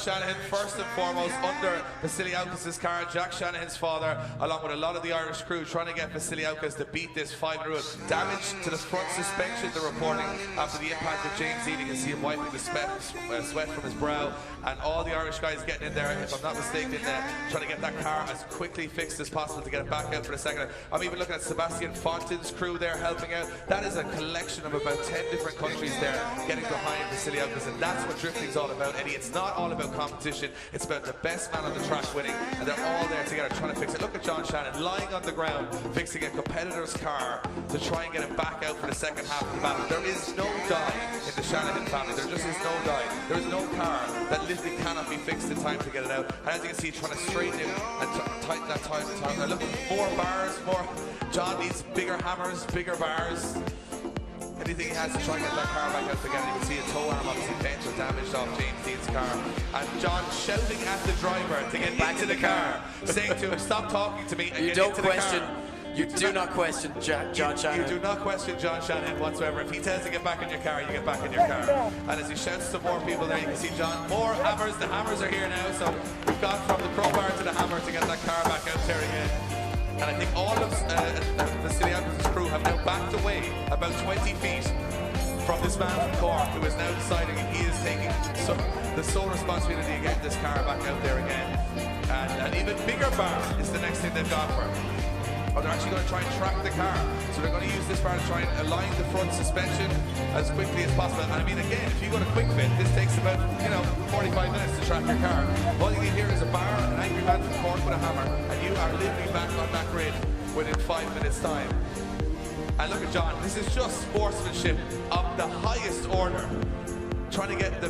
Shanahan, first and foremost, under Vasiliauskas' car. Jack Shanahan's father, along with a lot of the Irish crew, trying to get Vasiliauskas to beat this 5-minute rule. Damage to the front suspension, they're reporting, after the impact of James Dean. You can see him wiping the sweat from his brow. And all the Irish guys getting in there, if I'm not mistaken, trying to get that car as quickly fixed as possible to get it back out for the second. I'm even looking at Sebastian Fontain's crew there helping out. That is a collection of about 10 different countries there getting behind Vasiliauskas, and that's what drifting's all about, Eddie. It's not all about competition, it's about the best man on the track winning, and they're all there together trying to fix it. Look at John Shannon lying on the ground fixing a competitor's car to try and get it back out for the second half of the battle. There is no die in the Shanahan family, there just is no die. There is no car that literally cannot be fixed in time to get it out. And as you can see, trying to straighten it and tighten that time. They're looking for more bars, more. John needs bigger hammers, bigger bars. Anything he has to try and get that car back out again. You can see a tow arm obviously bent or damaged off James Dean's car. And John shouting at the driver to get back into the car, saying to him, stop talking to me and get into the car. You do not question John Shannon. You do not question John Shannon whatsoever. If he tells you to get back in your car, you get back in your car. And as he shouts to more people there, you can see John, more hammers. The hammers are here now. So we've gone from the crowbar to the hammer to get that car back out there again. And I think all of Vasiliauskas' crew have now backed away about 20 feet from this man from Cork, who is now deciding he is taking the sole responsibility to get this car back out there again. And an even bigger bar is the next thing they've got for him. Or they're actually going to try and track the car. So they're going to use this bar to try and align the front suspension as quickly as possible. And I mean, again, if you go to quick fit, this takes about, 45 minutes to track your car. All you need here is a bar, an angry man from Cork with a hammer, and you are literally back on that grid within 5 minutes' time. And look at John, this is just sportsmanship of the highest order. Trying to get I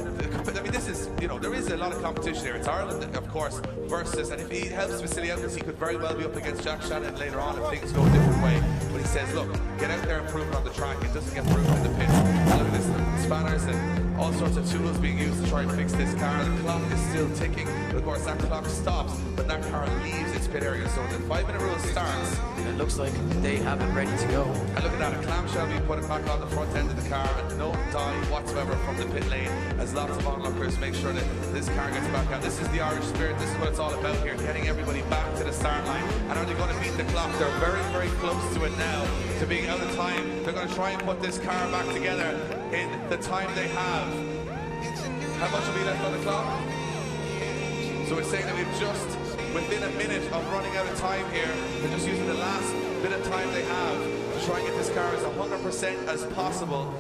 mean, this is, there is a lot of competition here. It's Ireland, of course, versus, and if he helps Vasiliauskas, he could very well be up against Jack Shannon later on if things go a different way. But he says, look, get out there and prove it on the track. It doesn't get proven in the pits. And look at this, the spanners and all sorts of tools being used to try and fix this car. The clock is still ticking, but of course that clock stops when that car leaves its pit area. So the 5-minute rule starts. It looks like they have it ready to go. And look at that, a clamshell being put back on the front end of the car, and no die whatsoever from the pit lane, as lots of onlookers make sure that this car gets back out. This is the Irish spirit, this is what it's all about here, getting everybody back to the start line. And are they going to beat the clock? They're very, very close to it now, to being out of time. They're going to try and put this car back together in the time they have. How much will be left on the clock? So we're saying that we've just, within a minute of running out of time here, they're just using the last bit of time they have to try and get this car as 100% as possible.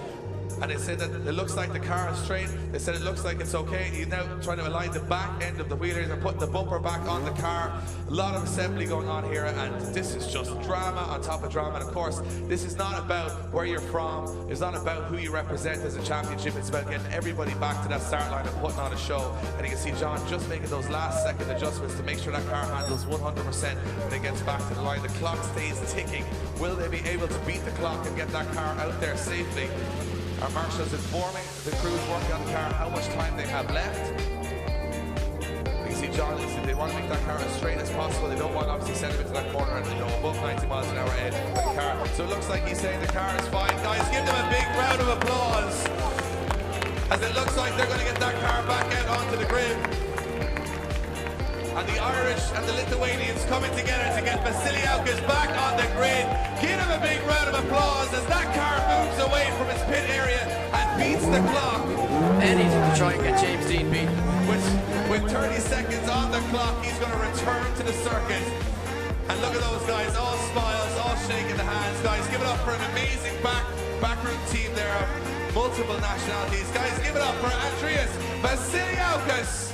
And they said that it looks like the car is straight. They said it looks like it's okay. He's now trying to align the back end of the wheel here. They're putting the bumper back on the car. A lot of assembly going on here, and this is just drama on top of drama. And of course, this is not about where you're from. It's not about who you represent as a championship. It's about getting everybody back to that start line and putting on a show. And you can see John just making those last second adjustments to make sure that car handles 100% when it gets back to the line. The clock stays ticking. Will they be able to beat the clock and get that car out there safely? Our marshal's informing the crews working on the car how much time they have left. You can see John, listen, they want to make that car as straight as possible. They don't want to obviously send him into that corner and above 90 miles an hour ahead of the car. So it looks like he's saying the car is fine. Guys, give them a big round of applause, as it looks like they're going to get that car back out onto the grid. And the Irish and the Lithuanians coming together to get Vasiliauskas back on the grid. Give him a big round of applause as that car moves away from its pit area and beats the clock. Anything to try and get James Dean beat. With 30 seconds on the clock, he's going to return to the circuit. And look at those guys, all smiles, all shaking the hands. Guys, give it up for an amazing backroom team there of multiple nationalities. Guys, give it up for Andreas Vasiliauskas.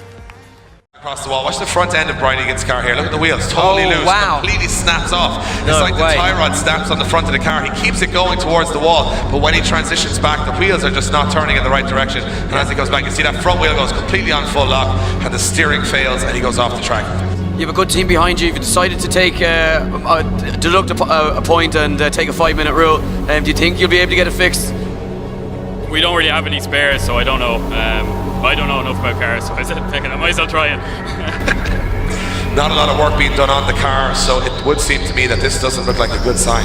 Across the wall. Watch the front end of Brian Egan's car here. Look at the wheels, totally loose. Wow. Completely snaps off. It's like the tie rod stamps on the front of the car. He keeps it going towards the wall, but when he transitions back, the wheels are just not turning in the right direction. And as he goes back, you see that front wheel goes completely on full lock, and the steering fails, and he goes off the track. You have a good team behind you. You've decided to take deduct a point and take a 5-minute rule. Do you think you'll be able to get it fixed? We don't really have any spares, so I don't know. I don't know enough about cars, so I said, I might as well try it. Not a lot of work being done on the car, so it would seem to me that this doesn't look like a good sign.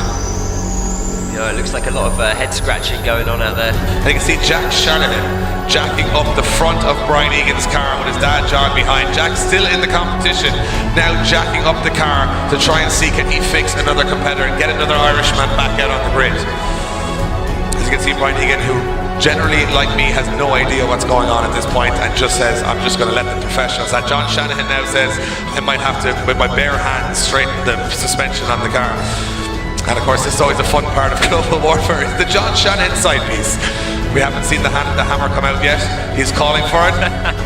You know, it looks like a lot of head scratching going on out there. And you can see Jack Shanahan jacking up the front of Brian Egan's car with his dad John behind. Jack's still in the competition, now jacking up the car to try and see can he fix another competitor and get another Irishman back out on the grid. As you can see, Brian Egan, who generally, like me, has no idea what's going on at this point and just says, I'm just going to let the professionals. And John Shanahan now says, I might have to, with my bare hands, straighten the suspension on the car. And of course, this is always a fun part of global warfare. It's the John Shanahan side piece. We haven't seen the hammer come out yet. He's calling for it.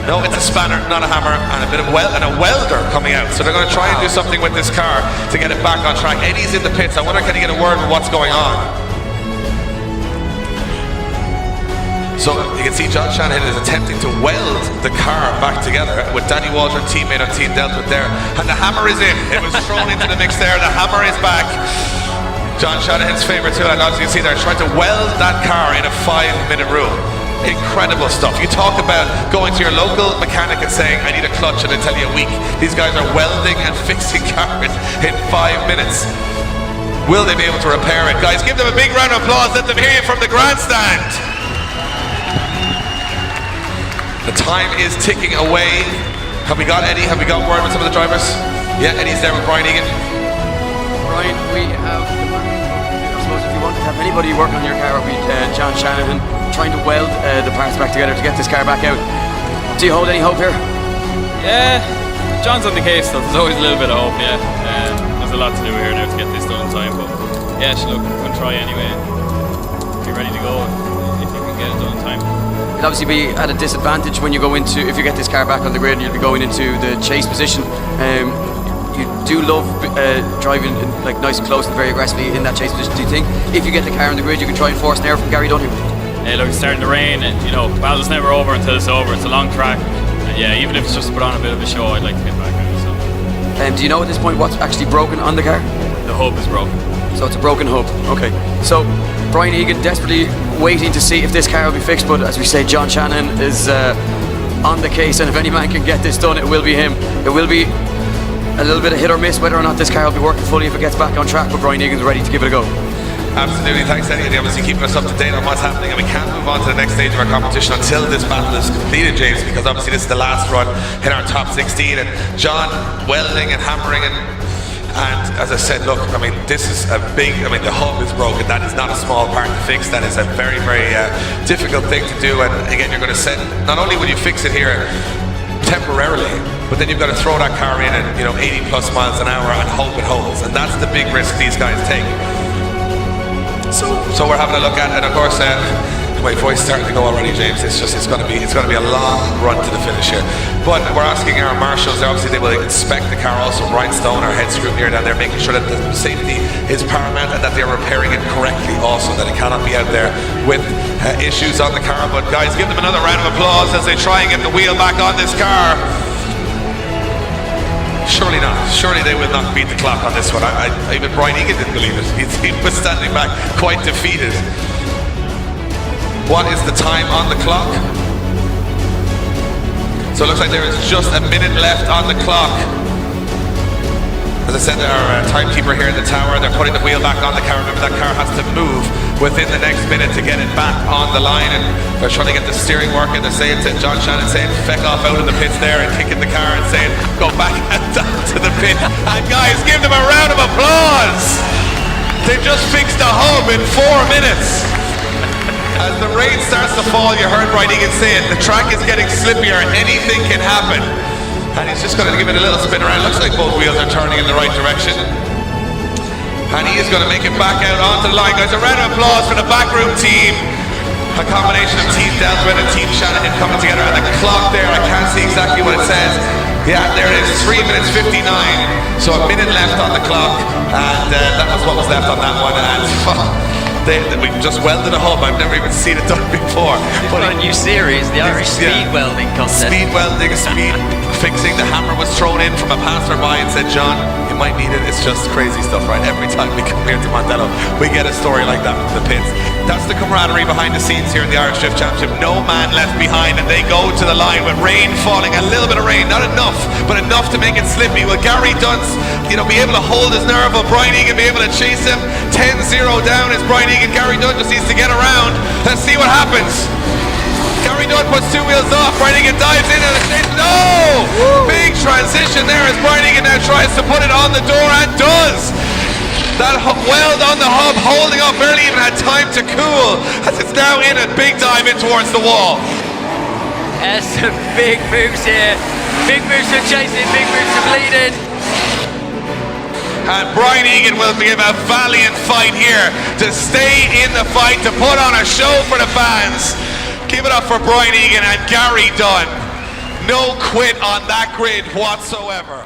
No, it's a spanner, not a hammer, and a bit of a welder coming out. So they're going to try and do something with this car to get it back on track. Eddie's in the pits. I wonder, can he get a word with what's going on? So you can see John Shanahan is attempting to weld the car back together with Danny Waldron, teammate on Team Delta there. And the hammer is in. It was thrown into the mix there. The hammer is back. John Shanahan's favourite too, and as you can see, they're trying to weld that car in a 5-minute rule. Incredible stuff. You talk about going to your local mechanic and saying, I need a clutch, and they tell you a week. These guys are welding and fixing cars in 5 minutes. Will they be able to repair it? Guys, give them a big round of applause. Let them hear you from the grandstand. The time is ticking away. Have we got Eddie? Have we got word with some of the drivers? Yeah, Eddie's there with Brian Egan. Brian, we have, I suppose if you wanted to have anybody working on your car, it would be John Shanahan trying to weld the parts back together to get this car back out. Do you hold any hope here? Yeah, John's on the case, so there's always a little bit of hope, yeah. There's a lot to do here now to get this done in time, but yeah, look, we're going to try anyway. Be ready to go if you can get it done in time. It'll obviously be at a disadvantage when you go into, if you get this car back on the grid and you'll be going into the chase position. You do love driving like nice and close and very aggressively in that chase position. Do you think if you get the car on the grid you can try and force an error from Gary Dunham? Hey, look, it's starting to rain, and you know, battle's never over until it's over. It's a long track, and yeah, even if it's just to put on a bit of a show, I'd like to get back out. So. Do you know at this point what's actually broken on the car? The hub is broken. So it's a broken hub. Okay. So Brian Egan desperately waiting to see if this car will be fixed, but as we say, John Shanahan is on the case, and if any man can get this done, it will be him. It will be a little bit of hit or miss whether or not this car will be working fully if it gets back on track, but Brian Egan's ready to give it a go. Absolutely, thanks Eddie. Obviously keeping us up to date on what's happening, and we can't move on to the next stage of our competition until this battle is completed, James, because obviously this is the last run in our top 16, and John welding and hammering and as I said, look, I mean, this is a big, I mean, the hub is broken. That is not a small part to fix. That is a very, very difficult thing to do, and again, you're going to send, not only will you fix it here temporarily, but then you've got to throw that car in at 80 plus miles an hour and hope it holds, and that's the big risk these guys take. So we're having a look at it, and of course my voice is starting to go already, James. It's going to be a long run to the finish here. But we're asking our marshals, obviously they will inspect the car also. Brian Stone, our head scrutineer down there, making sure that the safety is paramount and that they're repairing it correctly also, that it cannot be out there with issues on the car. But guys, give them another round of applause as they try and get the wheel back on this car. Surely not. Surely they will not beat the clock on this one. Even Brian Egan didn't believe it. He was standing back quite defeated. What is the time on the clock? So it looks like there is just a minute left on the clock. As I said, our timekeeper here in the tower, they're putting the wheel back on the car. Remember, that car has to move within the next minute to get it back on the line, and they're trying to get the steering working. They're saying to John Shannon, saying feck off out of the pits there and kicking the car and saying go back and down to the pit. And guys, give them a round of applause. They've just fixed the hub in 4 minutes. As the rain starts to fall, you heard Brian Egan saying the track is getting slippier, anything can happen. And he's just going to give it a little spin around. Looks like both wheels are turning in the right direction. And he is going to make it back out onto the line. Guys, a round of applause for the backroom team. A combination of Team Delta and Team Shanahan coming together. And the clock there, I can't see exactly what it says. Yeah, there it is, 3 minutes 59. So a minute left on the clock. And that was what was left on that one. And we just welded a hub. I've never even seen it done before. But a new series, the Irish Speed Welding Contest. Speed welding, speed fixing. The hammer was thrown in from a passerby and said, John, you might need it. It's just crazy stuff, right? Every time we come here to Montello, we get a story like that from the pits. That's the camaraderie behind the scenes here in the Irish Drift Championship. No man left behind, and they go to the line with rain falling, a little bit of rain, not enough, but enough to make it slippy. Will Gary Dunce, be able to hold his nerve? Will Brian Egan be able to chase him? 10-0 down is Brian Egan. Gary Dunn just needs to get around. Let's see what happens. Gary Dunn puts 2 wheels off. Brian Egan dives in and it's big transition there as Brian Egan now tries to put it on the door and does. That weld on the hub holding up, barely even had time to cool as it's now in a big dive in towards the wall. There's some big moves here. Big moves from chasing, big moves from leading. And Brian Egan will give a valiant fight here to stay in the fight, to put on a show for the fans. Give it up for Brian Egan and Gary Dunn. No quit on that grid whatsoever.